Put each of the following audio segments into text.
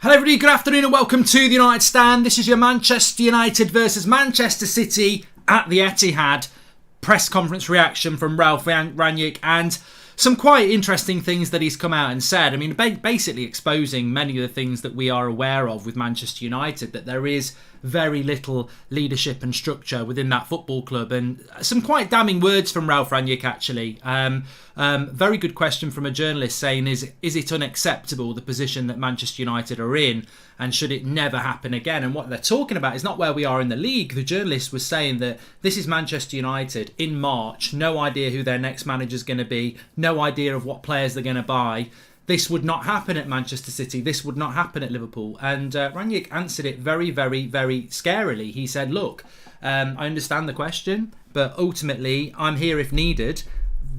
Hello everybody, good afternoon and welcome to the United Stand. This is your Manchester United versus Manchester City at the Etihad press conference reaction from Ralph Rangnick, and some quite interesting things that he's come out and said. I mean, basically exposing many of the things that we are aware of with Manchester United, that there is very little leadership and structure within that football club, and some quite damning words from Ralph Rangnick actually. Very good question from a journalist saying, is it unacceptable, the position that Manchester United are in, and should it never happen again? And what they're talking about is not where we are in the league. The journalist was saying that this is Manchester United in March, no idea who their next manager is going to be, no idea of what players they're going to buy. This would not happen at Manchester City. This would not happen at Liverpool. And Rangnick answered it very, very, very scarily. He said, look, I understand the question, but ultimately I'm here if needed.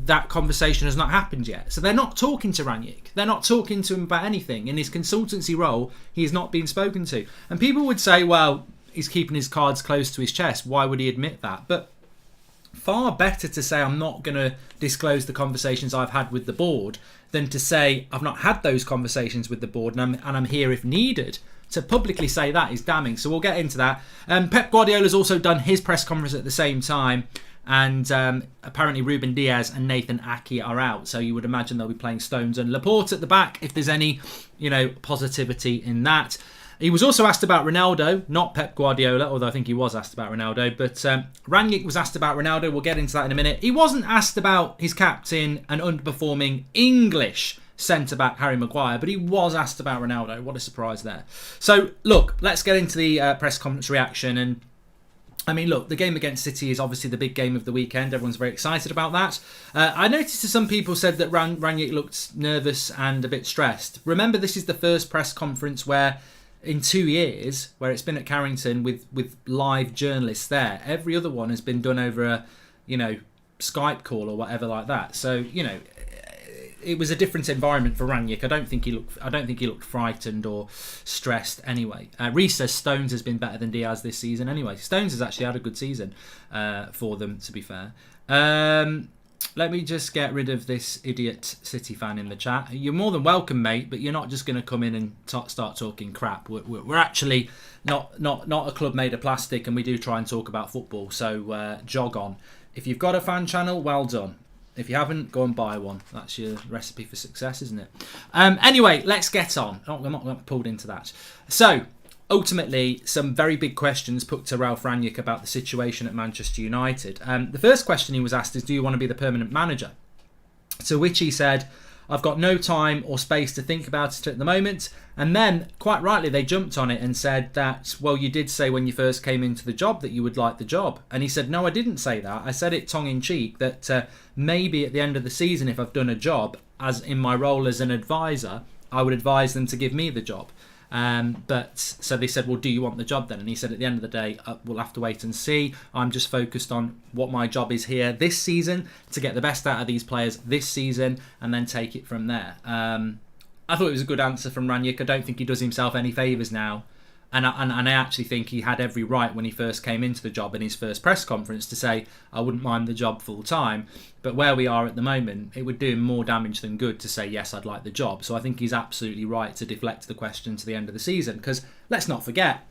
That conversation has not happened yet. So they're not talking to Rangnick. They're not talking to him about anything. In his consultancy role, he's not being spoken to. And people would say, well, he's keeping his cards close to his chest. Why would he admit that? But far better to say I'm not going to disclose the conversations I've had with the board than to say I've not had those conversations with the board and I'm here if needed. To publicly say that is damning. So we'll get into that. Pep Guardiola's also done his press conference at the same time. And apparently Ruben Diaz and Nathan Ake are out. So you would imagine they'll be playing Stones and Laporte at the back if there's any, positivity in that. He was also asked about Ronaldo, not Pep Guardiola, although I think he was asked about Ronaldo. But Rangnick was asked about Ronaldo. We'll get into that in a minute. He wasn't asked about his captain and underperforming English centre-back Harry Maguire, but he was asked about Ronaldo. What a surprise there. So, look, let's get into the press conference reaction. And I mean, look, the game against City is obviously the big game of the weekend. Everyone's very excited about that. I noticed that some people said that Rangnick looked nervous and a bit stressed. Remember, this is the first press conference where, in 2 years, where it's been at Carrington with live journalists there. Every other one has been done over a, Skype call or whatever like that. So, it was a different environment for Rangnick. I don't think he looked frightened or stressed anyway. Reece says Stones has been better than Diaz this season anyway. Stones has actually had a good season for them, to be fair. Let me just get rid of this idiot City fan in the chat. You're more than welcome, mate, but you're not just going to come in and start talking crap. We're actually not a club made of plastic, and we do try and talk about football. So jog on. If you've got a fan channel, well done. If you haven't, go and buy one. That's your recipe for success, isn't it? Anyway, let's get on. I'm not pulled into that. So, ultimately, some very big questions put to Ralph Rangnick about the situation at Manchester United. The first question he was asked is, do you want to be the permanent manager? To which he said, I've got no time or space to think about it at the moment. And then, quite rightly, they jumped on it and said that, well, you did say when you first came into the job that you would like the job. And he said, no, I didn't say that. I said it tongue-in-cheek that maybe at the end of the season, if I've done a job, as in my role as an advisor, I would advise them to give me the job. But so they said, well, do you want the job then? And he said, at the end of the day, we'll have to wait and see. I'm just focused on what my job is here this season, to get the best out of these players this season, and then take it from there. I thought it was a good answer from Rangnick. I don't think he does himself any favours now. And I actually think he had every right when he first came into the job in his first press conference to say, I wouldn't mind the job full time. But where we are at the moment, it would do him more damage than good to say, yes, I'd like the job. So I think he's absolutely right to deflect the question to the end of the season. Because let's not forget,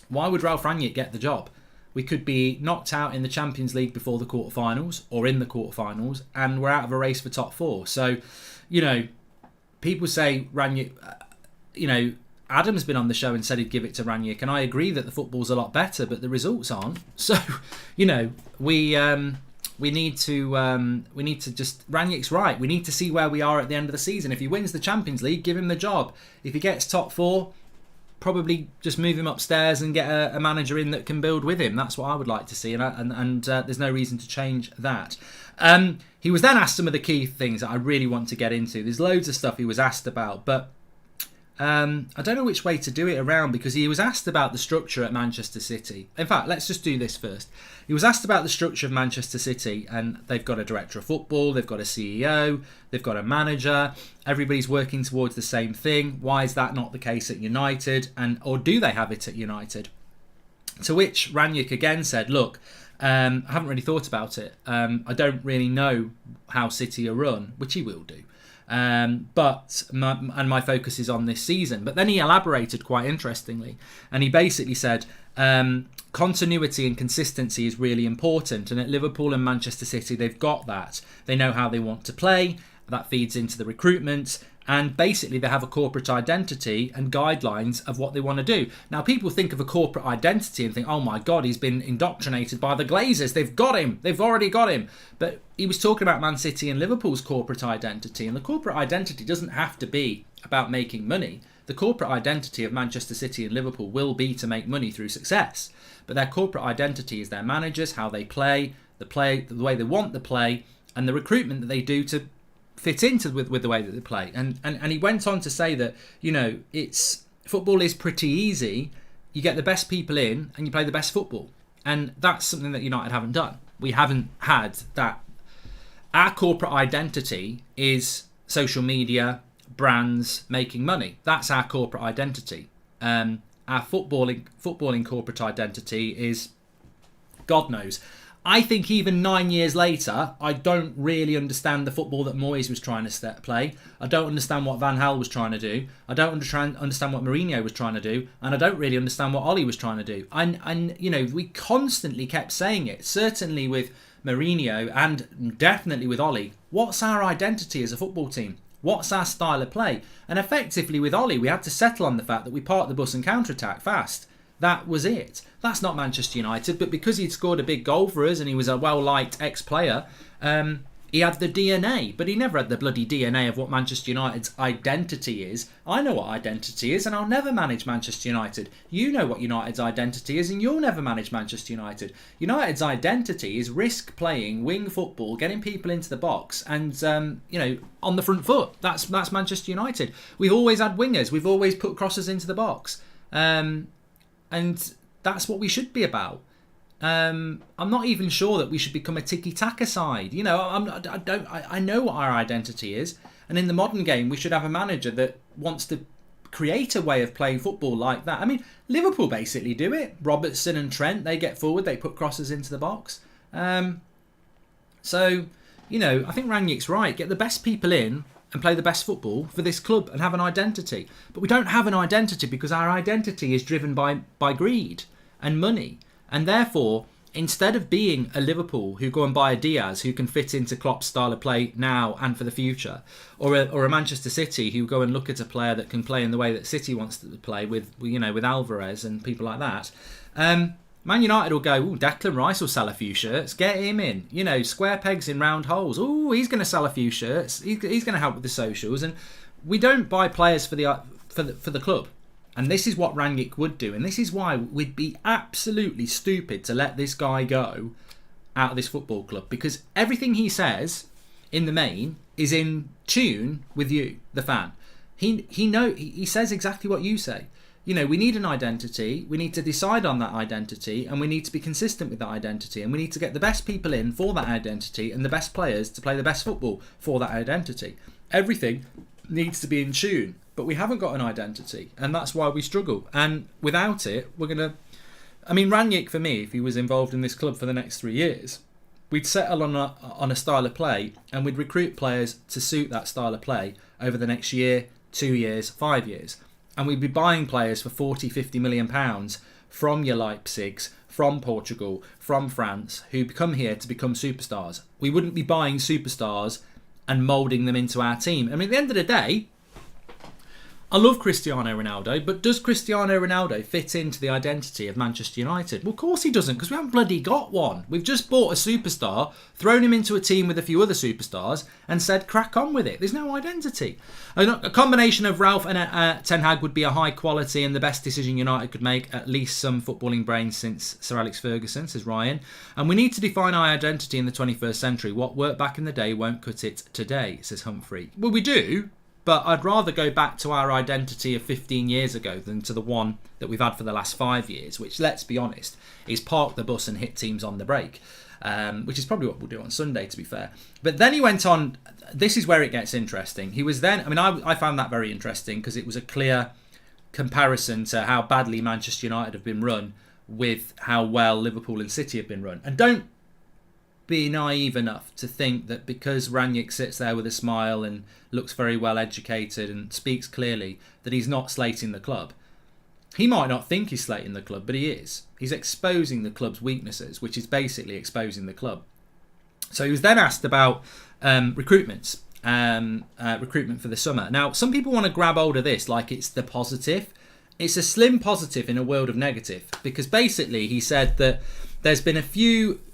why would Ralph Rangnick get the job? We could be knocked out in the Champions League before the quarterfinals or in the quarterfinals, and we're out of a race for top four. So, people say Rangnick, Adam's been on the show and said he'd give it to Rangnick, and I agree that the football's a lot better, but the results aren't. So, we need to just, Rangnick's right. We need to see where we are at the end of the season. If he wins the Champions League, give him the job. If he gets top four, probably just move him upstairs and get a manager in that can build with him. That's what I would like to see, and there's no reason to change that. He was then asked some of the key things that I really want to get into. There's loads of stuff he was asked about, but I don't know which way to do it around, because he was asked about the structure at Manchester City. In fact, let's just do this first. He was asked about the structure of Manchester City, and they've got a director of football, they've got a CEO, they've got a manager, everybody's working towards the same thing. Why is that not the case at United? Or do they have it at United? To which Rangnick again said, look, I haven't really thought about it. I don't really know how City are run, which he will do. But my focus is on this season. But then he elaborated quite interestingly, and he basically said continuity and consistency is really important. And at Liverpool and Manchester City, they've got that. They know how they want to play. That feeds into the recruitment. And basically, they have a corporate identity and guidelines of what they want to do. Now, people think of a corporate identity and think, oh my God, he's been indoctrinated by the Glazers. They've got him. They've already got him. But he was talking about Man City and Liverpool's corporate identity. And the corporate identity doesn't have to be about making money. The corporate identity of Manchester City and Liverpool will be to make money through success. But their corporate identity is their managers, how they play, the way they want to play, and the recruitment that they do to fit into with the way that they play. And he went on to say that, football is pretty easy. You get the best people in and you play the best football. And that's something that United haven't done. We haven't had that. Our corporate identity is social media, brands, making money. That's our corporate identity. Our footballing corporate identity is God knows. I think even 9 years later, I don't really understand the football that Moyes was trying to play. I don't understand what Van Gaal was trying to do. I don't understand what Mourinho was trying to do. And I don't really understand what Ollie was trying to do. And we constantly kept saying it, certainly with Mourinho and definitely with Ollie. What's our identity as a football team? What's our style of play? And effectively with Ollie, we had to settle on the fact that we park the bus and counter-attack fast. That was it. That's not Manchester United, but because he'd scored a big goal for us and he was a well-liked ex-player, he had the DNA, but he never had the bloody DNA of what Manchester United's identity is. I know what identity is, and I'll never manage Manchester United. You know what United's identity is, and you'll never manage Manchester United. United's identity is risk-playing, wing football, getting people into the box, and on the front foot. That's Manchester United. We've always had wingers. We've always put crosses into the box. And that's what we should be about. I'm not even sure that we should become a tiki-taka side. I know what our identity is. And in the modern game, we should have a manager that wants to create a way of playing football like that. I mean, Liverpool basically do it. Robertson and Trent, they get forward, they put crosses into the box. I think Rangnick's right. Get the best people in and play the best football for this club and have an identity. But we don't have an identity because our identity is driven by greed and money. And therefore, instead of being a Liverpool who go and buy a Diaz who can fit into Klopp's style of play now and for the future, or a Manchester City who go and look at a player that can play in the way that City wants to play with Alvarez and people like that, Man United will go, Declan Rice will sell a few shirts. Get him in. Square pegs in round holes. He's going to sell a few shirts. He's going to help with the socials. And we don't buy players for the club. And this is what Rangnick would do. And this is why we'd be absolutely stupid to let this guy go out of this football club. Because everything he says, in the main, is in tune with you, the fan. He says exactly what you say. We need an identity, we need to decide on that identity, and we need to be consistent with that identity, and we need to get the best people in for that identity and the best players to play the best football for that identity. Everything needs to be in tune, but we haven't got an identity, and that's why we struggle. And without it, we're going to... Rangnick, for me, if he was involved in this club for the next 3 years, we'd settle on a style of play, and we'd recruit players to suit that style of play over the next year, 2 years, 5 years. And we'd be buying players for 40, 50 million pounds from your Leipzigs, from Portugal, from France, who come here to become superstars. We wouldn't be buying superstars and moulding them into our team. At the end of the day, I love Cristiano Ronaldo, but does Cristiano Ronaldo fit into the identity of Manchester United? Well, of course he doesn't, because we haven't bloody got one. We've just bought a superstar, thrown him into a team with a few other superstars, and said, crack on with it. There's no identity. A combination of Ralph and Ten Hag would be a high quality and the best decision United could make, at least some footballing brains since Sir Alex Ferguson, says Ryan. And we need to define our identity in the 21st century. What worked back in the day won't cut it today, says Humphrey. Well, we do. But I'd rather go back to our identity of 15 years ago than to the one that we've had for the last 5 years, which, let's be honest, is park the bus and hit teams on the break, which is probably what we'll do on Sunday, to be fair. But then he went on, this is where it gets interesting. He was then, I found that very interesting because it was a clear comparison to how badly Manchester United have been run with how well Liverpool and City have been run. And don't be naive enough to think that because Rangnick sits there with a smile and looks very well educated and speaks clearly, that he's not slating the club. He might not think he's slating the club, but he is. He's exposing the club's weaknesses, which is basically exposing the club. So he was then asked about recruitment for the summer. Now, some people want to grab hold of this like it's the positive. It's a slim positive in a world of negative, because basically he said that there's been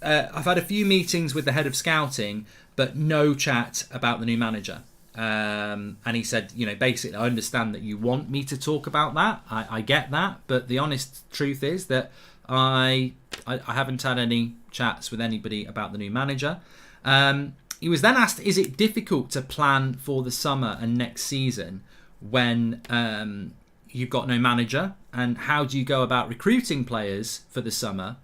I've had a few meetings with the head of scouting, but no chat about the new manager. And he said, basically, I understand that you want me to talk about that. I get that. But the honest truth is that I haven't had any chats with anybody about the new manager. He was then asked, is it difficult to plan for the summer and next season when you've got no manager? And how do you go about recruiting players for the summer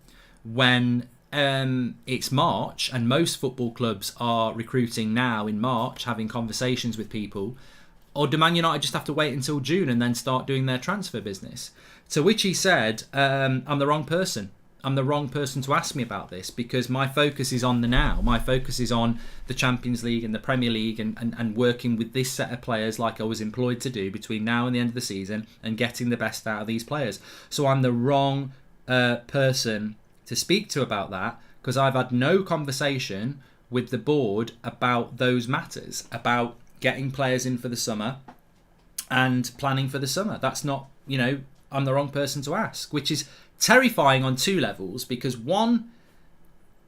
when it's March and most football clubs are recruiting now in March, having conversations with people? Or do Man United just have to wait until June and then start doing their transfer business? To which he said, I'm the wrong person. I'm the wrong person to ask me about this, because my focus is on the now. My focus is on the Champions League and the Premier League and working with this set of players like I was employed to do between now and the end of the season and getting the best out of these players. So I'm the wrong person to speak to about that, because I've had no conversation with the board about those matters, about getting players in for the summer and planning for the summer. That's not, I'm the wrong person to ask, which is terrifying on two levels, because one,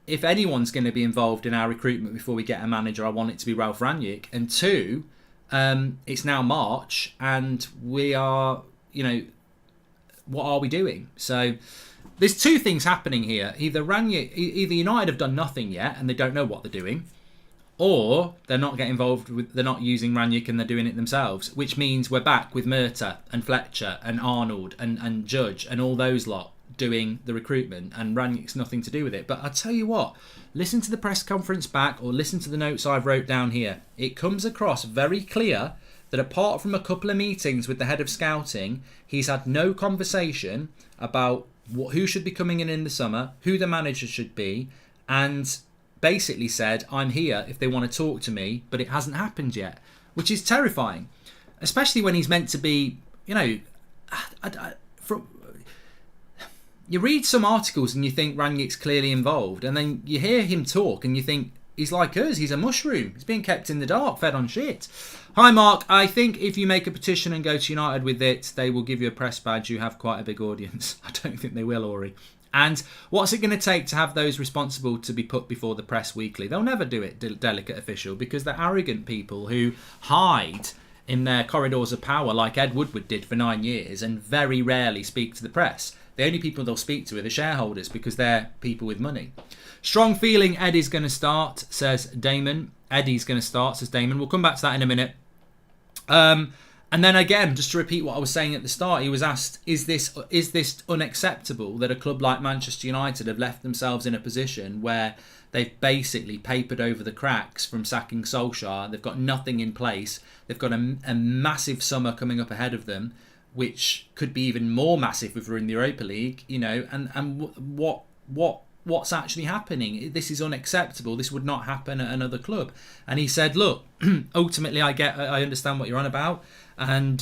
if anyone's going to be involved in our recruitment before we get a manager, I want it to be Ralf Rangnick. And two, it's now March and we are, what are we doing? So there's two things happening here. Either United have done nothing yet and they don't know what they're doing, or they're not getting involved with, they're not using Rangnick and they're doing it themselves, which means we're back with Murta and Fletcher and Arnold and Judge and all those lot doing the recruitment, and Rangnick's nothing to do with it. But I tell you what, listen to the press conference back or listen to the notes I've wrote down here. It comes across very clear that apart from a couple of meetings with the head of scouting, he's had no conversation about who should be coming in the summer, who the manager should be, and basically said, I'm here if they want to talk to me, but it hasn't happened yet, which is terrifying, especially when he's meant to be, you read some articles and you think Rangnick's clearly involved, and then you hear him talk and you think he's like us, he's a mushroom, he's being kept in the dark, fed on shit. Hi Mark, I think if you make a petition and go to United with it, they will give you a press badge. You have quite a big audience. I don't think they will, Ori. And what's it going to take to have those responsible to be put before the press weekly? They'll never do it, delicate official, because they're arrogant people who hide in their corridors of power like Ed Woodward did for 9 years and very rarely speak to the press. The only people they'll speak to are the shareholders, because they're people with money. Strong feeling Eddie's going to start, says Damon. Eddie's going to start, says Damon. We'll come back to that in a minute. And then again, just to repeat what I was saying at the start, he was asked, is this unacceptable that a club like Manchester United have left themselves in a position where they've basically papered over the cracks from sacking Solskjaer? They've got nothing in place. They've got a massive summer coming up ahead of them, which could be even more massive if we're in the Europa League, and what's actually happening? This is unacceptable. This would not happen at another club. And he said, look, ultimately I understand what you're on about, and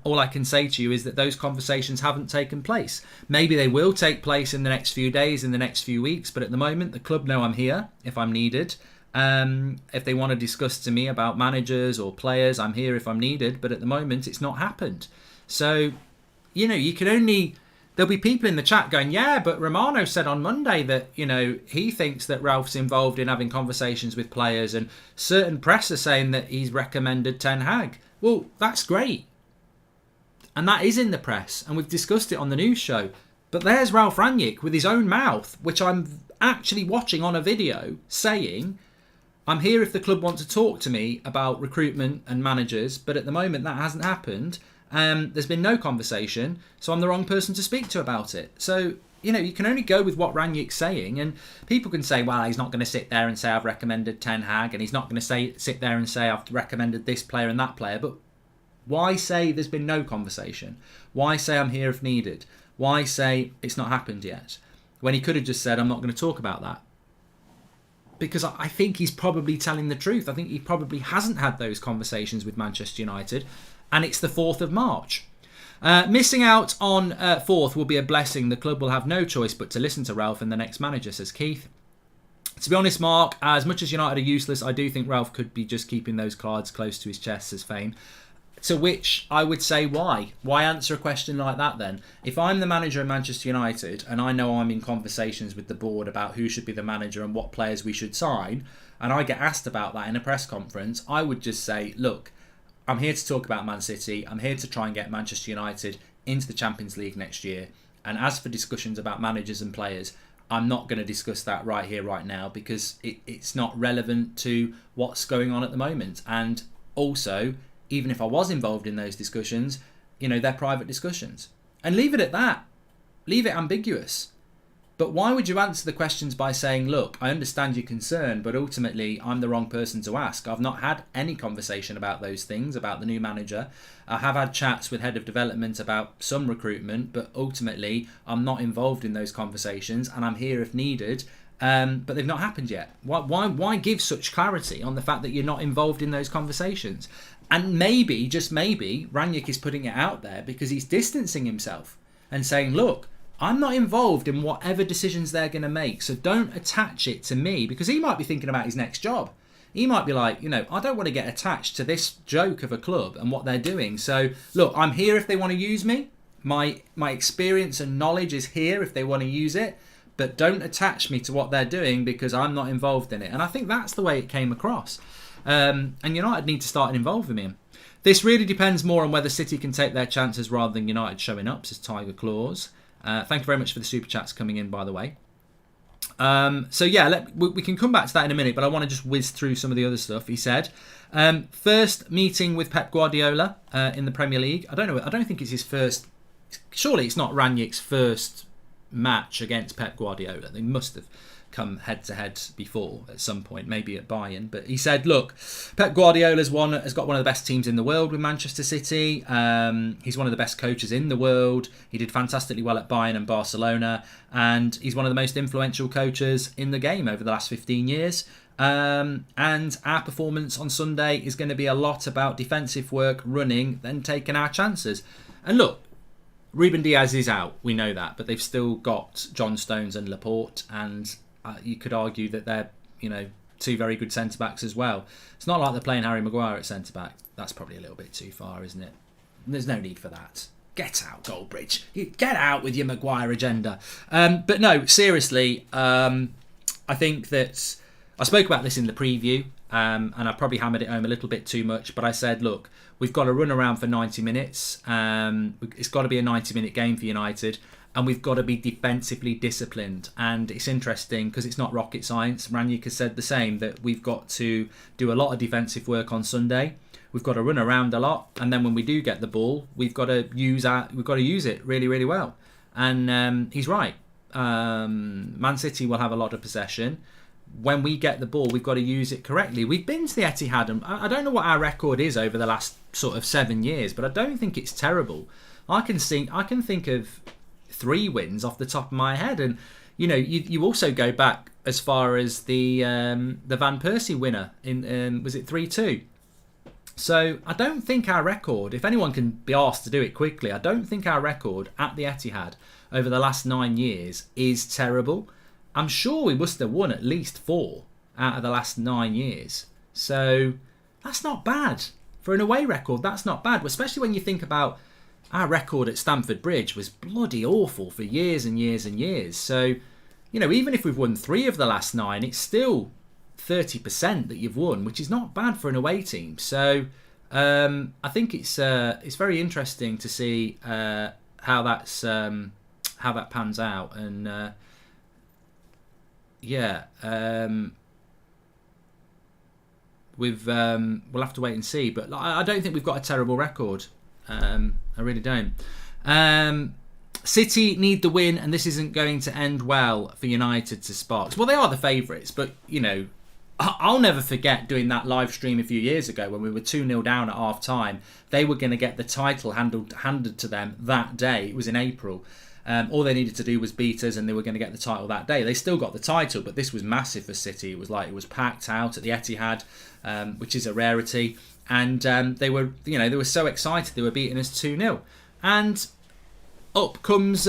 all I can say to you is that those conversations haven't taken place. Maybe they will take place in the next few days, in the next few weeks, but at the moment the club know I'm here if I'm needed. If they want to discuss to me about managers or players, I'm here if I'm needed, but at the moment it's not happened. So, you can only... There'll be people in the chat going, yeah, but Romano said on Monday that, he thinks that Ralph's involved in having conversations with players, and certain press are saying that he's recommended Ten Hag. Well, that's great. And that is in the press, and we've discussed it on the news show. But there's Ralf Rangnick with his own mouth, which I'm actually watching on a video, saying, I'm here if the club want to talk to me about recruitment and managers, but at the moment that hasn't happened. There's been no conversation, so I'm the wrong person to speak to about it. So, you can only go with what Rangnick's saying, and people can say, well, he's not going to sit there and say I've recommended Ten Hag, and he's not going to sit there and say I've recommended this player and that player. But why say there's been no conversation? Why say I'm here if needed? Why say it's not happened yet? When he could have just said, I'm not going to talk about that. because I think he's probably telling the truth. I think he probably hasn't had those conversations with Manchester United, and it's the 4th of March. Missing out on 4th will be a blessing. The club will have no choice but to listen to Ralph and the next manager, says Keith. To be honest, Mark, as much as United are useless, I do think Ralph could be just keeping those cards close to his chest, says Fane. To which I would say, why? Why answer a question like that then? If I'm the manager of Manchester United and I know I'm in conversations with the board about who should be the manager and what players we should sign, and I get asked about that in a press conference, I would just say, look, I'm here to talk about Man City. I'm here to try and get Manchester United into the Champions League next year. And as for discussions about managers and players, I'm not going to discuss that right here, right now, because it's not relevant to what's going on at the moment. And also, even if I was involved in those discussions, they're private discussions. And leave it at that. Leave it ambiguous. But why would you answer the questions by saying, look, I understand your concern, but ultimately I'm the wrong person to ask. I've not had any conversation about those things, about the new manager. I have had chats with head of development about some recruitment, but ultimately I'm not involved in those conversations and I'm here if needed. But they've not happened yet. Why give such clarity on the fact that you're not involved in those conversations? And maybe, just maybe, Rangnick is putting it out there because he's distancing himself and saying, look, I'm not involved in whatever decisions they're going to make, so don't attach it to me, because he might be thinking about his next job. He might be like, I don't want to get attached to this joke of a club and what they're doing. So, look, I'm here if they want to use me. My experience and knowledge is here if they want to use it, but don't attach me to what they're doing because I'm not involved in it. And I think that's the way it came across. And United need to start involving him. This really depends more on whether City can take their chances rather than United showing up, says Tiger Claws. Thank you very much for the super chats coming in, by the way. So yeah, we can come back to that in a minute, but I want to just whiz through some of the other stuff. He said, first meeting with Pep Guardiola in the Premier League. I don't think it's his first. Surely it's not Rangnick's first match against Pep Guardiola. They must have come head to head before at some point, maybe at Bayern. But he said, look, Pep Guardiola's has got one of the best teams in the world with Manchester City. He's one of the best coaches in the world. He did fantastically well at Bayern and Barcelona, and he's one of the most influential coaches in the game over the last 15 years. And our performance on Sunday is going to be a lot about defensive work, running, then taking our chances. And look, Ruben Diaz is out, we know that, but they've still got John Stones and Laporte, and you could argue that they're, two very good centre-backs as well. It's not like they're playing Harry Maguire at centre-back. That's probably a little bit too far, isn't it? There's no need for that. Get out, Goldbridge. Get out with your Maguire agenda. But no, seriously, I think that I spoke about this in the preview, and I probably hammered it home a little bit too much, but I said, look, we've got to run around for 90 minutes. It's got to be a 90-minute game for United, and we've got to be defensively disciplined. And it's interesting because it's not rocket science. Rangnick has said the same, that we've got to do a lot of defensive work on Sunday. We've got to run around a lot, and then when we do get the ball, we've got to use it really, really well. And he's right. Man City will have a lot of possession. When we get the ball, we've got to use it correctly. We've been to the Etihad, and I don't know what our record is over the last sort of 7 years, but I don't think it's terrible. I can think of 3 wins off the top of my head, and you also go back as far as the Van Persie winner in was it 3-2. So I don't think our record, if anyone can be asked to do it quickly, I don't think our record at the Etihad over the last 9 years is terrible. I'm sure we must have won at least 4 out of the last 9 years. So that's not bad. For an away record, that's not bad. Especially when you think about our record at Stamford Bridge was bloody awful for years and years and years. So, even if we've won 3 of the last 9, it's still 30% that you've won, which is not bad for an away team. So I think it's very interesting to see how that pans out. And we'll have to wait and see. But I don't think we've got a terrible record. I really don't. City need the win, and this isn't going to end well for United to Sparks. Well, they are the favourites, but I'll never forget doing that live stream a few years ago when we were 2-0 down at half time. They were going to get the title handed to them that day. It was in April. All they needed to do was beat us and they were going to get the title that day. They still got the title, but this was massive for City. It was packed out at the Etihad, which is a rarity. And they were so excited. They were beating us 2-0. And up comes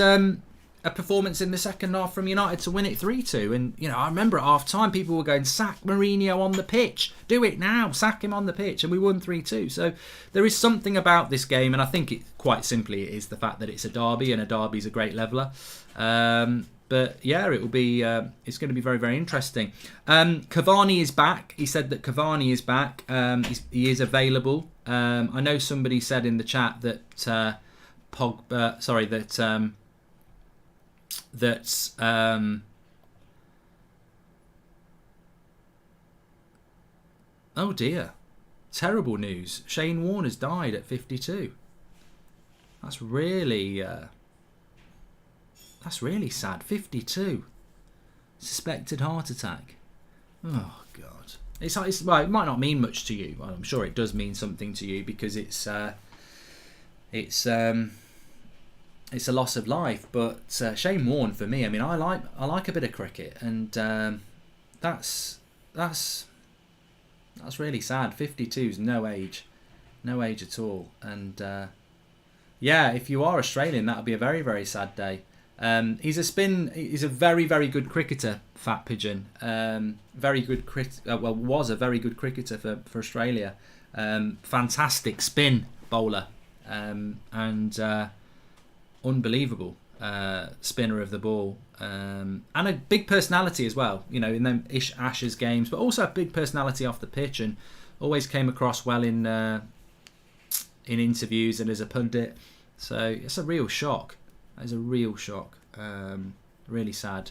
a performance in the second half from United to win it 3-2. And, I remember at half-time people were going, sack Mourinho on the pitch. Do it now. Sack him on the pitch. And we won 3-2. So there is something about this game. And I think quite simply it is the fact that it's a derby, and a derby's a great leveller. But yeah, it will be. It's going to be very, very interesting. Cavani is back. He said that Cavani is back. He is available. I know somebody said in the chat that oh dear, terrible news. Shane Warner's died at 52. That's really sad. 52. Suspected heart attack. Oh God. Well, it might not mean much to you. Well, I'm sure it does mean something to you because it's a loss of life. But Shane Warne, for me, I mean, I like a bit of cricket, and that's really sad. 52's no age at all. And yeah, if you are Australian, that would be a very, very sad day. He's a very, very good cricketer, Fat Pigeon. Was a very good cricketer for Australia. Fantastic spin bowler, and unbelievable spinner of the ball, and a big personality as well. In them Ashes games, but also a big personality off the pitch, and always came across well in interviews and as a pundit. So it's a real shock. That is a real shock. Really sad.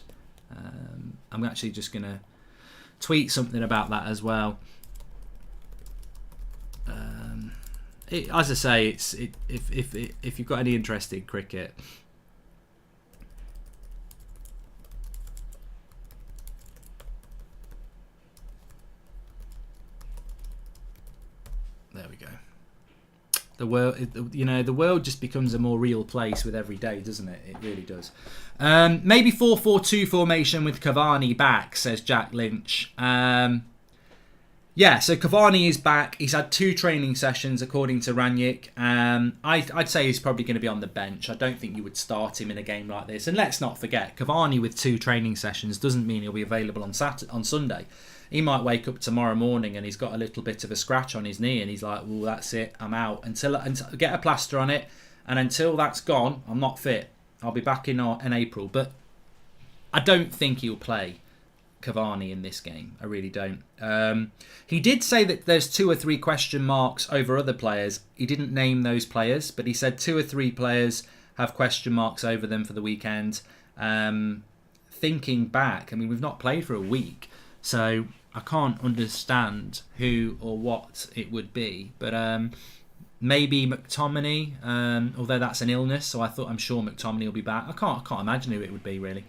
I'm actually just going to tweet something about that as well. As I say, if you've got any interest in cricket, there we go. The world just becomes a more real place with every day, doesn't it? It really does. Maybe 4-4-2 formation with Cavani back, says Jack Lynch. Yeah, so Cavani is back. He's had 2 training sessions, according to Rangnick. I'd say he's probably going to be on the bench. I don't think you would start him in a game like this. And let's not forget, Cavani with 2 training sessions doesn't mean he'll be available on Sunday. He might wake up tomorrow morning and he's got a little bit of a scratch on his knee and he's like, well, that's it, I'm out. Until get a plaster on it, and until that's gone, I'm not fit. I'll be back in April. But I don't think he'll play Cavani in this game. I really don't. He did say that there's 2 or 3 question marks over other players. He didn't name those players, but he said 2 or 3 players have question marks over them for the weekend. Thinking back, I mean, we've not played for a week, so I can't understand who or what it would be. But maybe McTominay, although that's an illness, so I'm sure McTominay will be back. I can't imagine who it would be, really.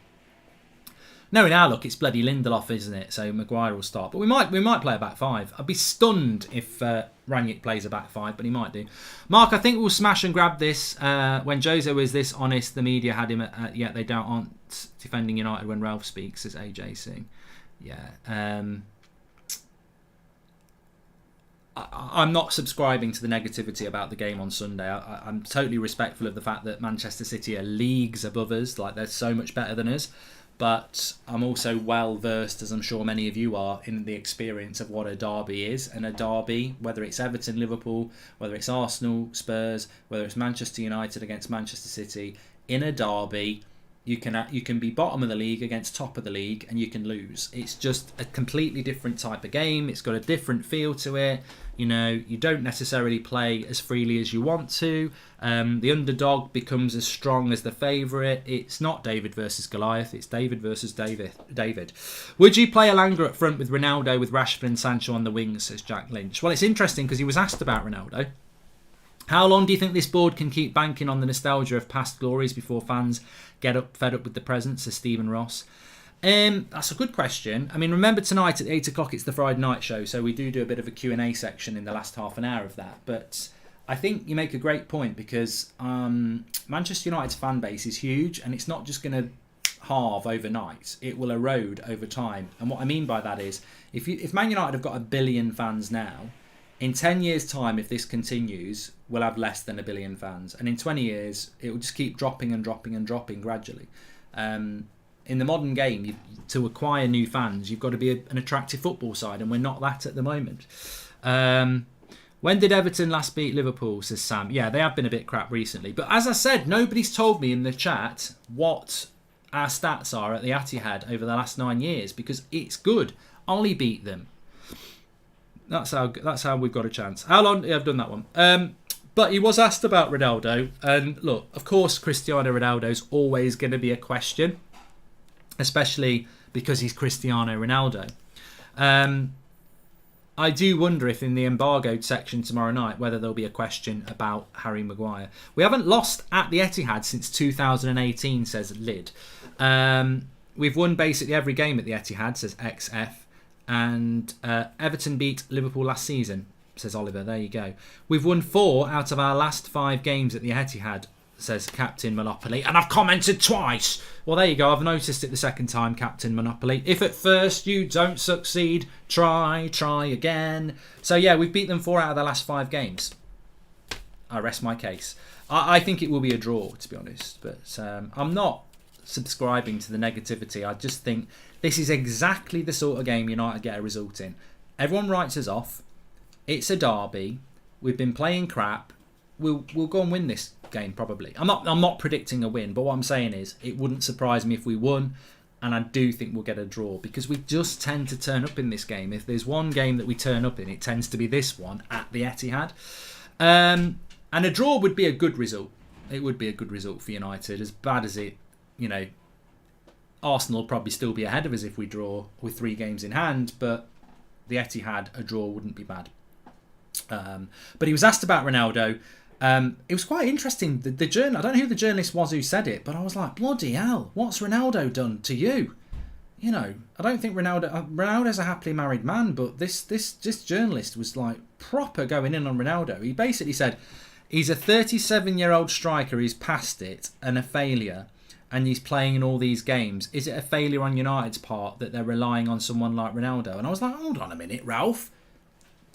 No, now look, it's bloody Lindelof, isn't it? So Maguire will start, but we might play a back 5. I'd be stunned if Rangnick plays a back 5, but he might do. Mark, I think we'll smash and grab this. When Jose was this honest, the media had him at yet they aren't defending United when Ralph speaks, says AJ Singh. Yeah. I'm not subscribing to the negativity about the game on Sunday. I'm totally respectful of the fact that Manchester City are leagues above us, like they're so much better than us. But I'm also well versed, as I'm sure many of you are, in the experience of what a derby is. And a derby, whether it's Everton, Liverpool, whether it's Arsenal, Spurs, whether it's Manchester United against Manchester City, in a derby, you can be bottom of the league against top of the league and you can lose. It's just a completely different type of game. It's got a different feel to it. You don't necessarily play as freely as you want to. The underdog becomes as strong as the favourite. It's not David versus Goliath. It's David versus David. Would you play Elanga up front with Ronaldo, with Rashford and Sancho on the wings, says Jack Lynch? Well, it's interesting because he was asked about Ronaldo. How long do you think this board can keep banking on the nostalgia of past glories before fans get fed up with the present, says Stephen Ross? That's a good question. I mean, remember tonight at 8 o'clock, it's the Friday night show, so we do a bit of a Q&A section in the last half an hour of that. But I think you make a great point because Manchester United's fan base is huge, and it's not just going to halve overnight. It will erode over time. And what I mean by that is, if Man United have got 1 billion fans now, in 10 years' time, if this continues, we'll have less than 1 billion fans. And in 20 years, it will just keep dropping and dropping and dropping gradually. In the modern game, to acquire new fans, you've got to be an attractive football side, and we're not that at the moment. When did Everton last beat Liverpool, says Sam? Yeah, they have been a bit crap recently. But as I said, nobody's told me in the chat what our stats are at the Etihad over the last 9 years, because it's good. Ollie beat them. That's how we've got a chance. How long? Yeah, I've done that one. But he was asked about Ronaldo. And look, of course, Cristiano Ronaldo's always going to be a question, especially because he's Cristiano Ronaldo. I do wonder if in the embargoed section tomorrow night whether there'll be a question about Harry Maguire. We haven't lost at the Etihad since 2018, says Lid. We've won basically every game at the Etihad, says XF. And Everton beat Liverpool last season, says Oliver. There you go. We've won 4 out of our last 5 games at the Etihad, says Captain Monopoly. And I've commented twice. Well, there you go. I've noticed it the second time, Captain Monopoly. If at first you don't succeed, try again. So, yeah, we've beat them 4 out of the last 5 games. I rest my case. I think it will be a draw, to be honest. But I'm not subscribing to the negativity. I just think this is exactly the sort of game United get a result in. Everyone writes us off. It's a derby. We've been playing crap. We'll go and win this game probably. I'm not predicting a win, but what I'm saying is it wouldn't surprise me if we won, and I do think we'll get a draw because we just tend to turn up in this game. If there's one game that we turn up in, it tends to be this one at the Etihad. And a draw would be a good result. It would be a good result for United. As bad as it, Arsenal will probably still be ahead of us if we draw with 3 games in hand, but the Etihad, a draw wouldn't be bad. But he was asked about Ronaldo. It was quite interesting. The I don't know who the journalist was who said it, but I was like, bloody hell, what's Ronaldo done to you? I don't think Ronaldo's a happily married man, but this journalist was like proper going in on Ronaldo. He basically said he's a 37-year-old striker, he's past it, and a failure, and he's playing in all these games. Is it a failure on United's part that they're relying on someone like Ronaldo? And I was like, hold on a minute, Ralph.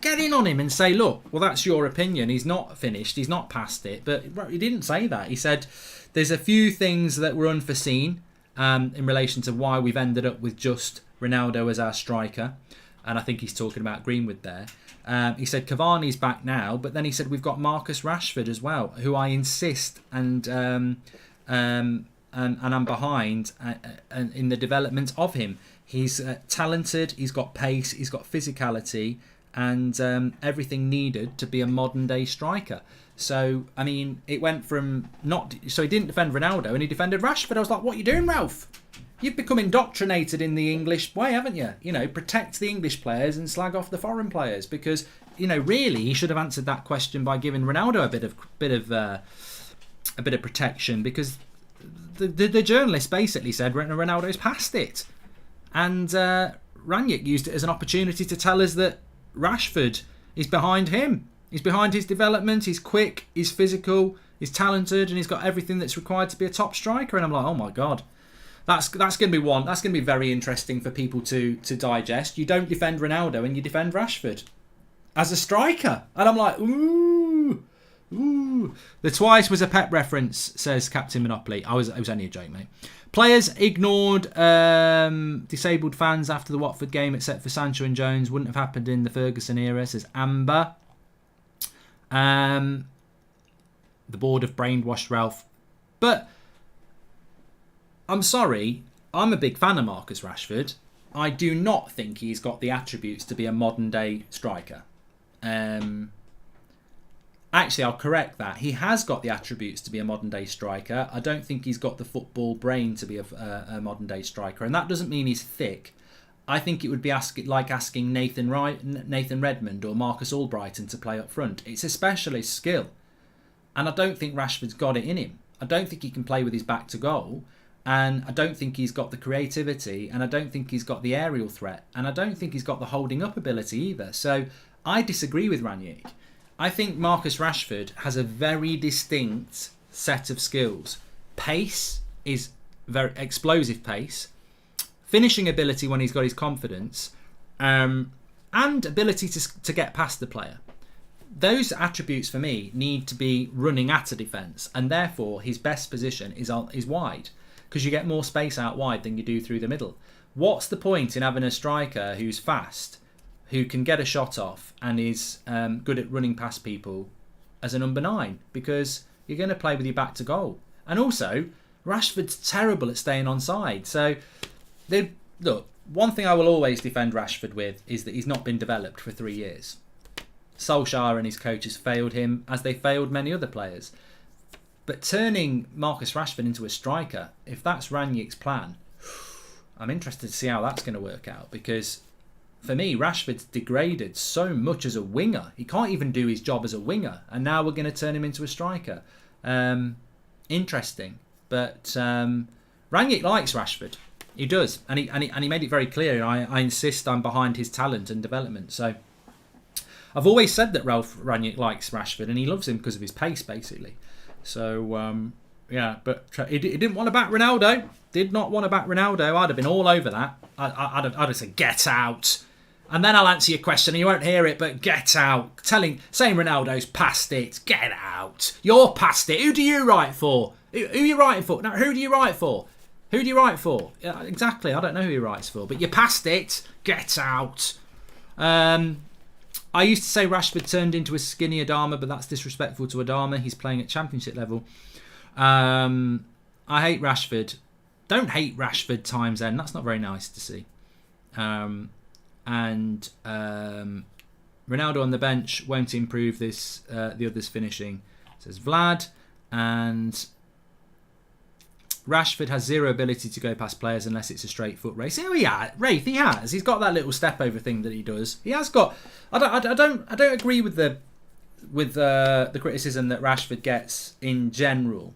Get in on him and say, look, well, that's your opinion. He's not finished. He's not past it. But he didn't say that. He said there's a few things that were unforeseen in relation to why we've ended up with just Ronaldo as our striker. And I think he's talking about Greenwood there. He said Cavani's back now, but then he said we've got Marcus Rashford as well, who I insist and I'm behind in the development of him. He's talented. He's got pace. He's got physicality. And everything needed to be a modern day striker. So, I mean, it went from so he didn't defend Ronaldo and he defended Rashford. I was like, what are you doing, Ralph? You've become indoctrinated in the English way, haven't you? Protect the English players and slag off the foreign players because, really, he should have answered that question by giving Ronaldo a bit of protection because the journalist basically said Ronaldo's past it. And Rangnick used it as an opportunity to tell us that Rashford is behind him. He's behind his development. He's quick. He's physical. He's talented, and he's got everything that's required to be a top striker. And I'm like, oh my god, that's going to be one. That's going to be very interesting for people to digest. You don't defend Ronaldo, and you defend Rashford as a striker, and I'm like, ooh. The twice was a Pep reference, says Captain Monopoly. It was only a joke, mate. Players ignored disabled fans after the Watford game, except for Sancho and Jones. Wouldn't have happened in the Ferguson era, says Amber. The board have brainwashed Ralph. But I'm sorry, I'm a big fan of Marcus Rashford. I do not think he's got the attributes to be a modern day striker. Actually, I'll correct that. He has got the attributes to be a modern-day striker. I don't think he's got the football brain to be a modern-day striker. And that doesn't mean he's thick. I think it would be like asking Nathan Redmond or Marcus Albrighton to play up front. It's a specialist skill. And I don't think Rashford's got it in him. I don't think he can play with his back to goal. And I don't think he's got the creativity. And I don't think he's got the aerial threat. And I don't think he's got the holding up ability either. So I disagree with Rangnick. I think Marcus Rashford has a very distinct set of skills. Pace is very explosive pace, finishing ability when he's got his confidence, and ability to get past the player. Those attributes for me need to be running at a defence, and therefore his best position is wide, because you get more space out wide than you do through the middle. What's the point in having a striker who's fast, who can get a shot off and is good at running past people as a number 9? Because you're going to play with your back to goal. And also, Rashford's terrible at staying onside. So, look, one thing I will always defend Rashford with is that he's not been developed for 3 years. Solskjaer and his coaches failed him, as they failed many other players. But turning Marcus Rashford into a striker, if that's Rangnick's plan, I'm interested to see how that's going to work out. Because for me, Rashford's degraded so much as a winger. He can't even do his job as a winger. And now we're going to turn him into a striker. Interesting. But Rangnick likes Rashford. He does. And he made it very clear. I insist I'm behind his talent and development. So I've always said that Ralph Rangnick likes Rashford, and he loves him because of his pace, basically. So, yeah, but he didn't want to back Ronaldo. Did not want to back Ronaldo. I'd have been all over that. I'd have said, get out. And then I'll answer your question, and you won't hear it, but get out. Saying Ronaldo's past it. Get out. You're past it. Who do you write for? Who are you writing for? No, who do you write for? Who do you write for? Yeah, exactly. I don't know who he writes for, but you're past it. Get out. I used to say Rashford turned into a skinny Adama, but that's disrespectful to Adama. He's playing at championship level. I hate Rashford. Don't hate Rashford times N. That's not very nice to see. And Ronaldo on the bench won't improve this. The others finishing, says Vlad. And Rashford has zero ability to go past players unless it's a straight foot race. Oh yeah, Rafe, he has. He's got that little step over thing that he does. He has got. I don't agree with the criticism that Rashford gets in general.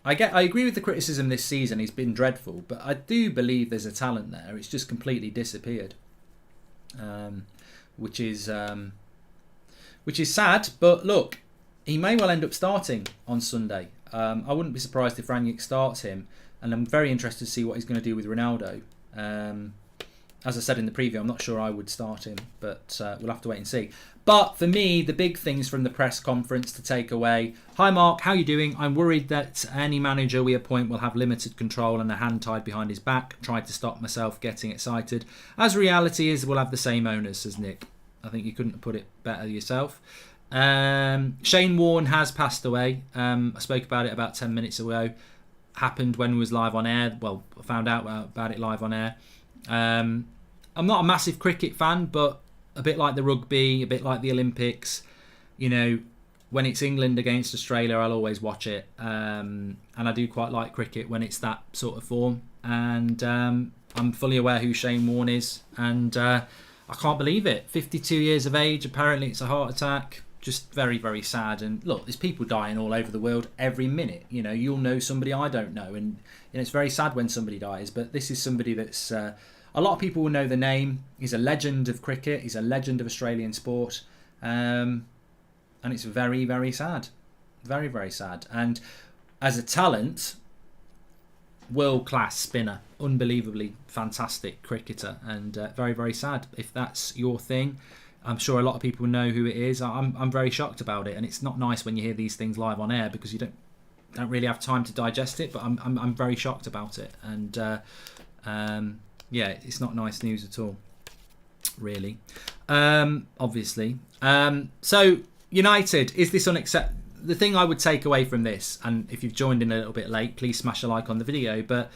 I agree with the criticism this season. He's been dreadful, but I do believe there's a talent there. It's just completely disappeared, which is sad. But look, he may well end up starting on Sunday. I wouldn't be surprised if Rangnick starts him, and I'm very interested to see what he's going to do with Ronaldo. As I said in the preview, I'm not sure I would start him, but we'll have to wait and see. But for me, the big things from the press conference to take away. Hi Mark, how are you doing? I'm worried that any manager we appoint will have limited control and a hand tied behind his back. Tried to stop myself getting excited. As reality is, we'll have the same owners, says Nick. I think you couldn't have put it better yourself. Shane Warne has passed away. I spoke about it about 10 minutes ago. Happened when we was live on air. Well, I found out about it live on air. I'm not a massive cricket fan, but a bit like the rugby, a bit like the Olympics, you know, when it's England against Australia, I'll always watch it. And I do quite like cricket when it's that sort of form. And I'm fully aware who Shane Warne is. And I can't believe it. 52 years of age. Apparently it's a heart attack. Just very, very sad. And look, there's people dying all over the world every minute. You know, you'll know somebody I don't know. And you know, it's very sad when somebody dies. But this is somebody that's... a lot of people will know the name. He's a legend of cricket. He's a legend of Australian sport. And it's very, very sad. Very, very sad. And as a talent, world-class spinner. Unbelievably fantastic cricketer. And very, very sad. If that's your thing, I'm sure a lot of people know who it is. I'm very shocked about it. And it's not nice when you hear these things live on air because you don't really have time to digest it. But I'm very shocked about it. And... yeah, it's not nice news at all, really. Obviously. So, United, is this unacceptable? The thing I would take away from this, and if you've joined in a little bit late, please smash a like on the video, but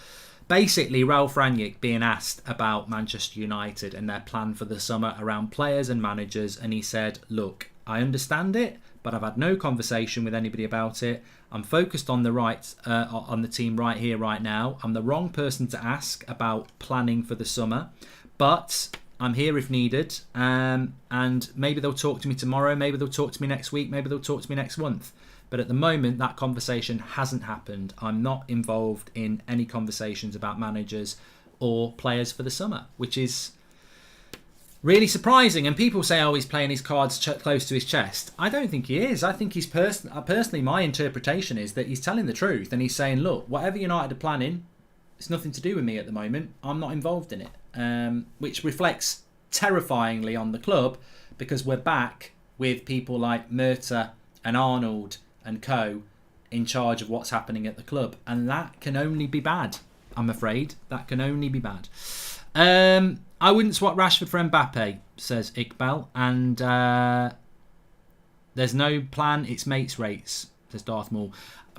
basically Ralph Rangnick being asked about Manchester United and their plan for the summer around players and managers, and he said, look, I understand it, but I've had no conversation with anybody about it. I'm focused on on the team right here, right now. I'm the wrong person to ask about planning for the summer, but I'm here if needed. And maybe they'll talk to me tomorrow. Maybe they'll talk to me next week. Maybe they'll talk to me next month. But at the moment, that conversation hasn't happened. I'm not involved in any conversations about managers or players for the summer, which is really surprising. And people say, oh, he's playing his cards close to his chest. I don't think he is. I think he's personally, my interpretation is that he's telling the truth and he's saying, look, whatever United are planning, it's nothing to do with me at the moment. I'm not involved in it, which reflects terrifyingly on the club, because we're back with people like Murta and Arnold and co in charge of what's happening at the club, and that can only be bad. I'm afraid that can only be bad. I wouldn't swap Rashford for Mbappe, says Iqbal, and there's no plan, it's mates rates, says Darth Maul.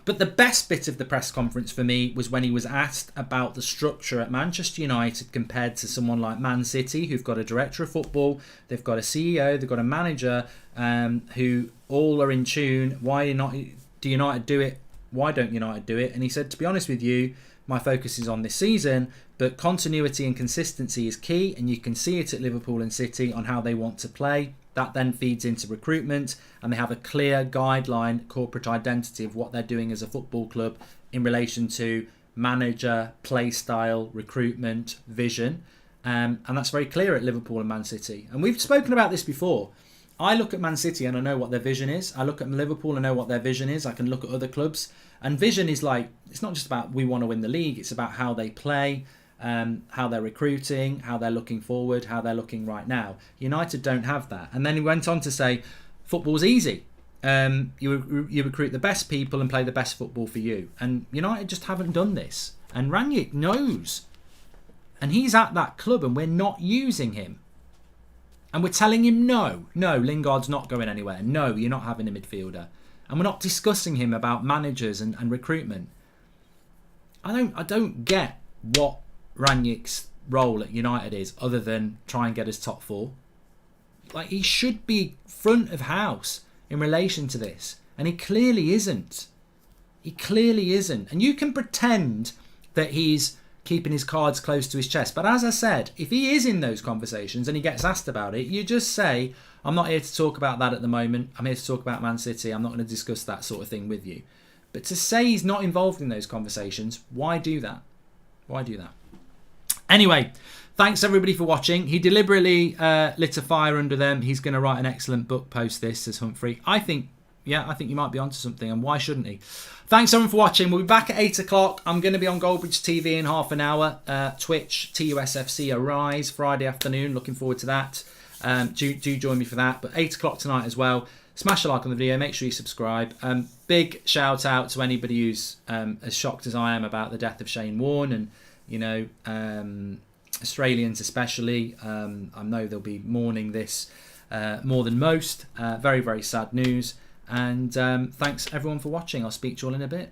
But the best bit of the press conference for me was when he was asked about the structure at Manchester United compared to someone like Man City, who've got a director of football, they've got a CEO, they've got a manager, who all are in tune. Why do United do it? Why don't United do it? And he said, to be honest with you, my focus is on this season, but continuity and consistency is key, and you can see it at Liverpool and City on how they want to play. That then feeds into recruitment, and they have a clear guideline, corporate identity of what they're doing as a football club in relation to manager, play style, recruitment, vision. And that's very clear at Liverpool and Man City. And we've spoken about this before. I look at Man City and I know what their vision is. I look at Liverpool and know what their vision is. I can look at other clubs. And vision is like, it's not just about we want to win the league. It's about how they play, how they're recruiting, how they're looking forward, how they're looking right now. United don't have that. And then he went on to say, football's easy. You recruit the best people and play the best football for you. And United just haven't done this. And Rangnick knows. And he's at that club and we're not using him. And we're telling him, no, Lingard's not going anywhere. No, you're not having a midfielder. And we're not discussing him about managers and recruitment. I don't get what Rangnick's role at United is, other than try and get us top four. Like, he should be front of house in relation to this, and he clearly isn't. And you can pretend that he's keeping his cards close to his chest, but as I said, if he is in those conversations and he gets asked about it, you just say, I'm not here to talk about that at the moment. I'm here to talk about Man City. I'm not going to discuss that sort of thing with you. But to say he's not involved in those conversations, why do that? Anyway, thanks everybody for watching. He deliberately lit a fire under them. He's going to write an excellent book post this, says Humphrey. I think you might be onto something, and why shouldn't he? Thanks everyone for watching. We'll be back at 8 o'clock. I'm going to be on Goldbridge TV in half an hour. Twitch, TUSFC Arise, Friday afternoon. Looking forward to that. Do join me for that. But 8 o'clock tonight as well. Smash a like on the video. Make sure you subscribe. Big shout out to anybody who's as shocked as I am about the death of Shane Warne, and Australians especially. I know they'll be mourning this more than most. Very, very sad news. And thanks everyone for watching. I'll speak to you all in a bit.